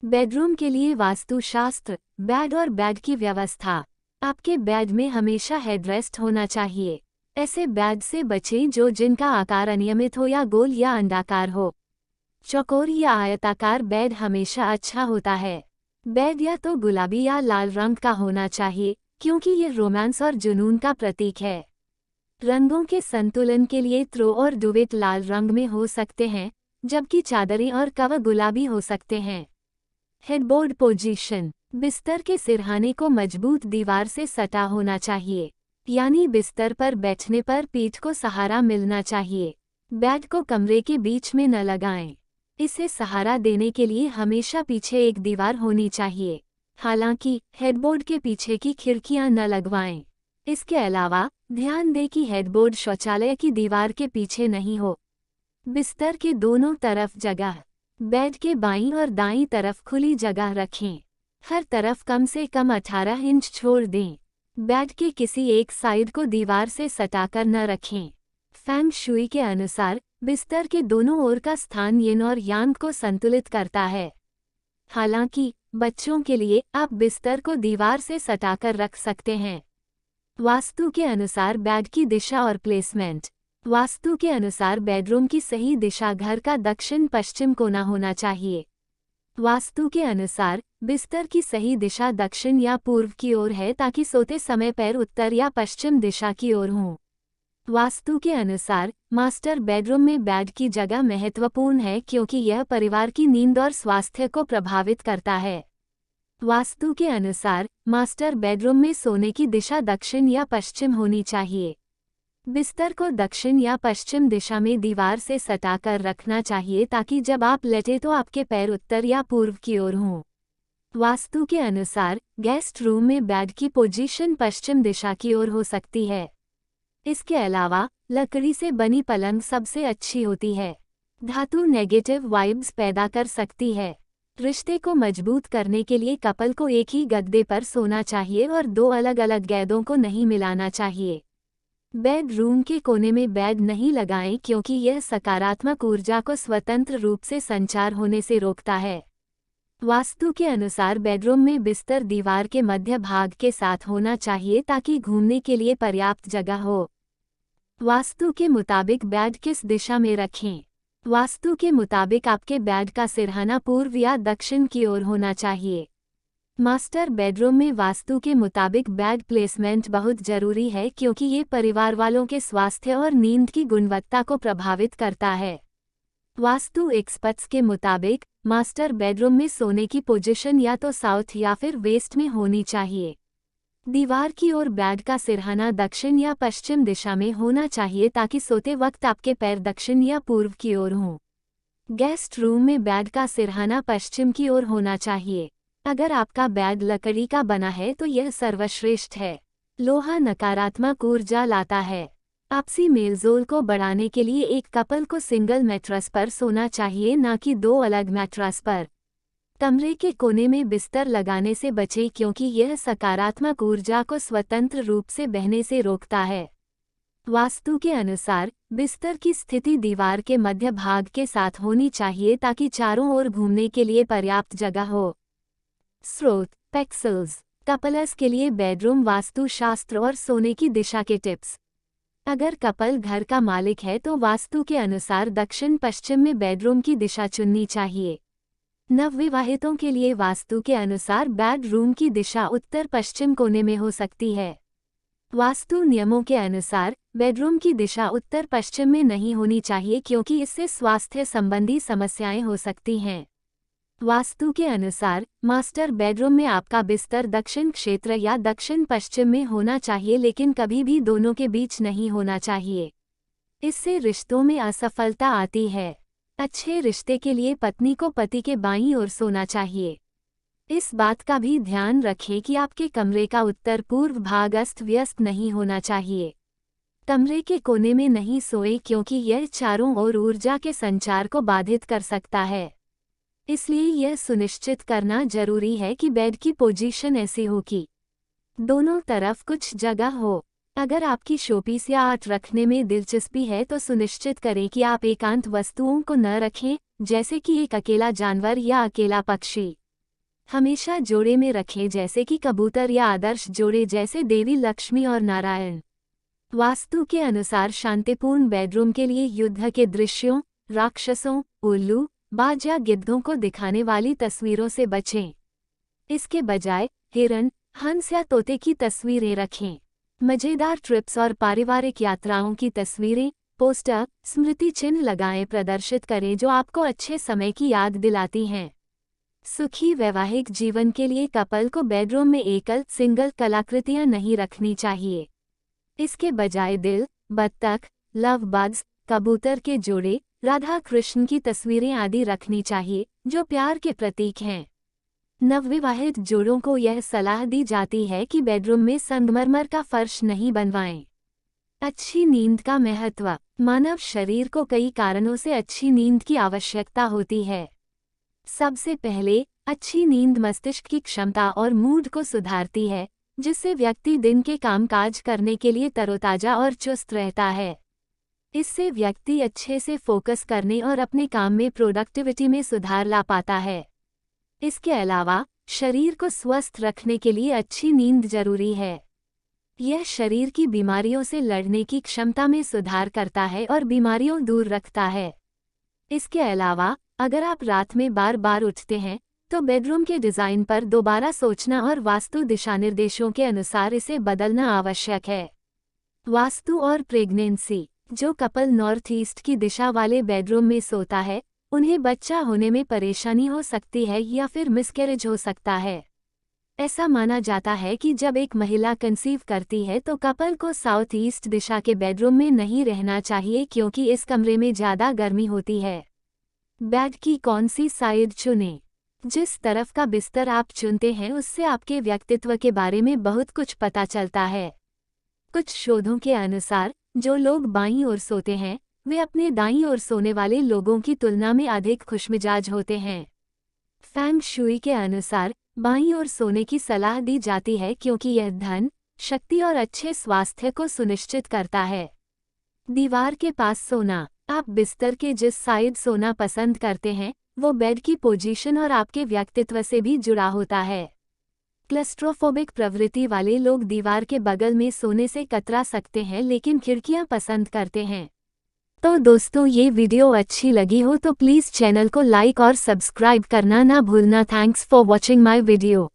Bedroom के लिए वास्तुशास्त्र, bed और बेड की व्यवस्था। आपके बेड में हमेशा हेडरेस्ट होना चाहिए। ऐसे बेड से बचें जिनका आकार अनियमित हो या गोल या अंडाकार हो। चौकोर या आयताकार बेड हमेशा अच्छा होता है। बेड या तो गुलाबी या लाल रंग का होना चाहिए, क्योंकि ये रोमांस और जुनून का प्रतीक है। रंगों के संतुलन के लिए थ्रो और डुवेट लाल रंग में हो सकते हैं, जबकि चादरें और कवर गुलाबी हो सकते हैं। Headboard position. बिस्तर के सिरहाने को मजबूत दीवार से सटा होना चाहिए, यानी बिस्तर पर बैठने पर पीठ को सहारा मिलना चाहिए। बेड को कमरे के बीच में न लगाएं। इसे सहारा देने के लिए हमेशा पीछे एक दीवार होनी चाहिए। हालांकि हेडबोर्ड के पीछे की खिड़कियां न लगवाएं। इसके अलावा ध्यान दें कि हेडबोर्ड शौचालय की दीवार के पीछे नहीं हो। बिस्तर के दोनों तरफ जगह। बेड के बाईं और दाईं तरफ खुली जगह रखें। हर तरफ कम से कम 18 इंच छोड़ दें। बेड के किसी एक साइड को दीवार से सटाकर न रखें। फेंग शुई के अनुसार बिस्तर के दोनों ओर का स्थान यिन और यांग को संतुलित करता है। हालांकि बच्चों के लिए आप बिस्तर को दीवार से सटाकर रख सकते हैं। वास्तु के अनुसार बेड की दिशा और प्लेसमेंट। वास्तु के अनुसार बेडरूम की सही दिशा घर का दक्षिण पश्चिम कोना होना चाहिए। वास्तु के अनुसार बिस्तर की सही दिशा दक्षिण या पूर्व की ओर है, ताकि सोते समय पैर उत्तर या पश्चिम दिशा की ओर हों। वास्तु के अनुसार मास्टर बेडरूम में बेड की जगह महत्वपूर्ण है, क्योंकि यह परिवार की नींद और स्वास्थ्य को प्रभावित करता है। वास्तु के अनुसार मास्टर बेडरूम में सोने की दिशा दक्षिण या पश्चिम होनी चाहिए। बिस्तर को दक्षिण या पश्चिम दिशा में दीवार से सटाकर रखना चाहिए, ताकि जब आप लेटे तो आपके पैर उत्तर या पूर्व की ओर हों। वास्तु के अनुसार गेस्ट रूम में बेड की पोजीशन पश्चिम दिशा की ओर हो सकती है। इसके अलावा लकड़ी से बनी पलंग सबसे अच्छी होती है। धातु नेगेटिव वाइब्स पैदा कर सकती है। रिश्ते को मजबूत करने के लिए कपल को एक ही गद्दे पर सोना चाहिए और दो अलग अलग गेंदों को नहीं मिलाना चाहिए। बेडरूम के कोने में बेड नहीं लगाएं, क्योंकि यह सकारात्मक ऊर्जा को स्वतंत्र रूप से संचार होने से रोकता है। वास्तु के अनुसार बेडरूम में बिस्तर दीवार के मध्य भाग के साथ होना चाहिए, ताकि घूमने के लिए पर्याप्त जगह हो। वास्तु के मुताबिक बेड किस दिशा में रखें। वास्तु के मुताबिक आपके बेड का सिरहाना पूर्व या दक्षिण की ओर होना चाहिए। मास्टर बेडरूम में वास्तु के मुताबिक बेड प्लेसमेंट बहुत जरूरी है, क्योंकि ये परिवार वालों के स्वास्थ्य और नींद की गुणवत्ता को प्रभावित करता है। वास्तु एक्सपर्ट्स के मुताबिक मास्टर बेडरूम में सोने की पोजीशन या तो साउथ या फिर वेस्ट में होनी चाहिए। दीवार की ओर बेड का सिरहाना दक्षिण या पश्चिम दिशा में होना चाहिए, ताकि सोते वक्त आपके पैर दक्षिण या पूर्व की ओर हों। गेस्ट रूम में बेड का सिरहाना पश्चिम की ओर होना चाहिए। अगर आपका बेड लकड़ी का बना है तो यह सर्वश्रेष्ठ है। लोहा नकारात्मक ऊर्जा लाता है। आपसी मेलजोल को बढ़ाने के लिए एक कपल को सिंगल मैट्रेस पर सोना चाहिए, न कि दो अलग मैट्रेस पर। कमरे के कोने में बिस्तर लगाने से बचें, क्योंकि यह सकारात्मक ऊर्जा को स्वतंत्र रूप से बहने से रोकता है। वास्तु के अनुसार बिस्तर की स्थिति दीवार के मध्य भाग के साथ होनी चाहिए, ताकि चारों ओर घूमने के लिए पर्याप्त जगह हो। स्रोत पेक्सल्स। कपल्स के लिए बेडरूम वास्तुशास्त्र और सोने की दिशा के टिप्स। अगर कपल घर का मालिक है तो वास्तु के अनुसार दक्षिण पश्चिम में बेडरूम की दिशा चुननी चाहिए। नवविवाहितों के लिए वास्तु के अनुसार बेडरूम की दिशा उत्तर पश्चिम कोने में हो सकती है। वास्तु नियमों के अनुसार बेडरूम की दिशा उत्तर पश्चिम में नहीं होनी चाहिए, क्योंकि इससे स्वास्थ्य संबंधी समस्याएं हो सकती हैं। वास्तु के अनुसार मास्टर बेडरूम में आपका बिस्तर दक्षिण क्षेत्र या दक्षिण पश्चिम में होना चाहिए, लेकिन कभी भी दोनों के बीच नहीं होना चाहिए। इससे रिश्तों में असफलता आती है। अच्छे रिश्ते के लिए पत्नी को पति के बाईं ओर सोना चाहिए। इस बात का भी ध्यान रखें कि आपके कमरे का उत्तर पूर्व भाग अस्त व्यस्त नहीं होना चाहिए। कमरे के कोने में नहीं सोएं, क्योंकि यह चारों ओर ऊर्जा के संचार को बाधित कर सकता है। इसलिए यह सुनिश्चित करना जरूरी है कि बेड की पोजीशन ऐसी हो कि दोनों तरफ कुछ जगह हो। अगर आपकी शोपीस या आर्ट रखने में दिलचस्पी है तो सुनिश्चित करें कि आप एकांत वस्तुओं को न रखें, जैसे कि एक अकेला जानवर या अकेला पक्षी। हमेशा जोड़े में रखें, जैसे कि कबूतर या आदर्श जोड़े जैसे देवी लक्ष्मी और नारायण। वास्तु के अनुसार शांतिपूर्ण बेडरूम के लिए युद्ध के दृश्यों, राक्षसों, उल्लू, बाज या गिद्धों को दिखाने वाली तस्वीरों से बचें। इसके बजाय हिरण, हंस या तोते की तस्वीरें रखें। मजेदार ट्रिप्स और पारिवारिक यात्राओं की तस्वीरें, पोस्टर, स्मृति चिन्ह लगाएं, प्रदर्शित करें जो आपको अच्छे समय की याद दिलाती हैं। सुखी वैवाहिक जीवन के लिए कपल को बेडरूम में एकल सिंगल कलाकृतियां नहीं रखनी चाहिए। इसके बजाय दिल, बत्तख, लव बर्ड्स, कबूतर के जोड़े, राधा कृष्ण की तस्वीरें आदि रखनी चाहिए, जो प्यार के प्रतीक हैं। नवविवाहित जोड़ों को यह सलाह दी जाती है कि बेडरूम में संगमरमर का फर्श नहीं बनवाएं। अच्छी नींद का महत्व। मानव शरीर को कई कारणों से अच्छी नींद की आवश्यकता होती है। सबसे पहले, अच्छी नींद मस्तिष्क की क्षमता और मूड को सुधारती है, जिससे व्यक्ति दिन के कामकाज करने के लिए तरोताजा और चुस्त रहता है। इससे व्यक्ति अच्छे से फोकस करने और अपने काम में प्रोडक्टिविटी में सुधार ला पाता है। इसके अलावा शरीर को स्वस्थ रखने के लिए अच्छी नींद जरूरी है। यह शरीर की बीमारियों से लड़ने की क्षमता में सुधार करता है और बीमारियों दूर रखता है। इसके अलावा अगर आप रात में बार बार उठते हैं, तो बेडरूम के डिज़ाइन पर दोबारा सोचना और वास्तु दिशानिर्देशों के अनुसार इसे बदलना आवश्यक है। वास्तु और प्रेगनेंसी। जो कपल नॉर्थ ईस्ट की दिशा वाले बेडरूम में सोता है, उन्हें बच्चा होने में परेशानी हो सकती है या फिर मिसकैरेज हो सकता है। ऐसा माना जाता है कि जब एक महिला कंसीव करती है तो कपल को साउथ ईस्ट दिशा के बेडरूम में नहीं रहना चाहिए, क्योंकि इस कमरे में ज़्यादा गर्मी होती है। बेड की कौन सी साइड चुनें? जिस तरफ का बिस्तर आप चुनते हैं उससे आपके व्यक्तित्व के बारे में बहुत कुछ पता चलता है। कुछ शोधों के अनुसार जो लोग बाईं ओर सोते हैं, वे अपने दाईं ओर सोने वाले लोगों की तुलना में अधिक खुशमिजाज होते हैं। फेंग शुई के अनुसार बाईं ओर सोने की सलाह दी जाती है, क्योंकि यह धन, शक्ति और अच्छे स्वास्थ्य को सुनिश्चित करता है। दीवार के पास सोना। आप बिस्तर के जिस साइड सोना पसंद करते हैं, वो बेड की पोजीशन और आपके व्यक्तित्व से भी जुड़ा होता है। क्लस्ट्रोफोबिक प्रवृत्ति वाले लोग दीवार के बगल में सोने से कतरा सकते हैं, लेकिन खिड़कियां पसंद करते हैं। तो दोस्तों, ये वीडियो अच्छी लगी हो तो प्लीज़ चैनल को लाइक और सब्सक्राइब करना ना भूलना। Thanks for watching my video.